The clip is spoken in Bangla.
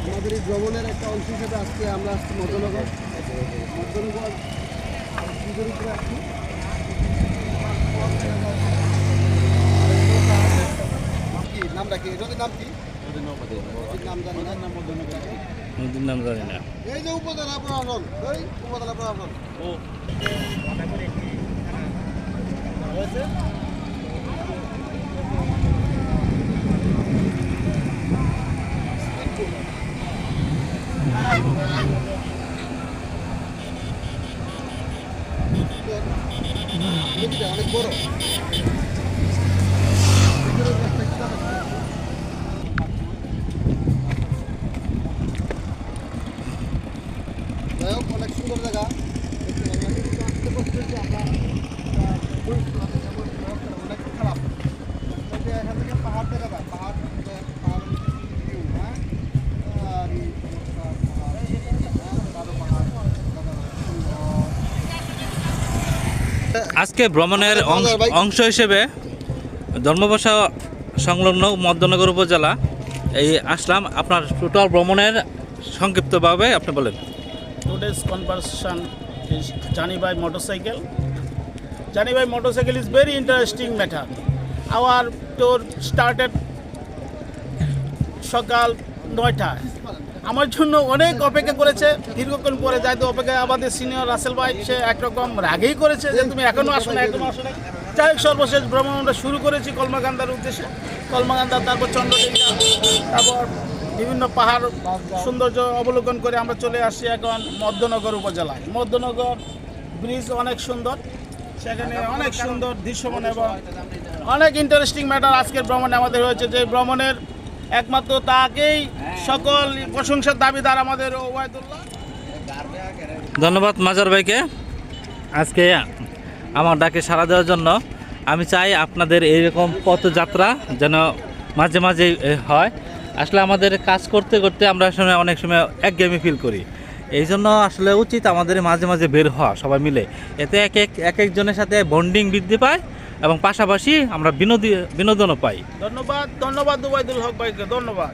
আমাদের এই ভ্রমণের একটা অংশ হিসেবে আজকে আমরা আসছি মধ্যনগর ব্রিজের উপরে আসছি। নামটা কি নদীর নাম কি? নাম জানি না। নদীর নাম জানি না। এই যে উপজেলা প্রশাসন, উপজেলা প্রশাসন অনেক বড়। যাই হোক, অনেক সুন্দর জায়গা। অনেক খারাপ এখান থেকে পাহাড় দেখা যায়, পাহাড় আজকে ভ্রমণের অংশ হিসেবে ধর্মবাসা সংলগ্ন মধ্যনগর উপজেলা এই আসলাম। আপনার টোটাল ভ্রমণের সংক্ষিপ্তভাবে আপনি বলেন। Today's conversation is journey by motorcycle. Journey by motorcycle is very interesting matter. Our tour started সকাল 9টায়। আমার জন্য অনেক অপেক্ষা করেছে, দীর্ঘক্ষণ পরে যাইতে অপেক্ষা। আমাদের সিনিয়র রাসেল ভাই সে একরকম রাগেই করেছে যে তুমি এখনও আসো না, এখনও আসো না। যাই হোক, সর্বশেষ ভ্রমণ আমরা শুরু করেছি কলমাকান্দার উদ্দেশ্যে। কলমাকান্দা, তারপর চন্দ্রডিঙ্গা, তারপর বিভিন্ন পাহাড় সৌন্দর্য অবলোকন করে আমরা চলে আসছি এখন মধ্যনগর উপজেলায়। মধ্যনগর ব্রিজ অনেক সুন্দর, সেখানে অনেক সুন্দর দৃশ্যমান এবং অনেক ইন্টারেস্টিং ম্যাটার আজকের ভ্রমণে আমাদের হয়েছে। যে ভ্রমণের একমাত্র তাকেই সকল প্রশংসার দাবিদার আমাদের ওবায়দুল্লাহ। ধন্যবাদ মাজার ভাইকে আজকে আমার ডাকে সাড়া দেওয়ার জন্য। আমি চাই আপনাদের এইরকম পথযাত্রা যেন মাঝে মাঝে হয়। আসলে আমাদের কাজ করতে করতে আমরা আসলে অনেক সময় একঘেয়েমি ফিল করি। এই জন্য আসলে উচিত আমাদের মাঝে মাঝে বের হওয়া সবাই মিলে। এতে এক একজনের সাথে বন্ডিং বৃদ্ধি পায় এবং পাশাপাশি আমরা বিনোদনও পাই। ধন্যবাদ ওবায়দুল হক ভাইকে, ধন্যবাদ।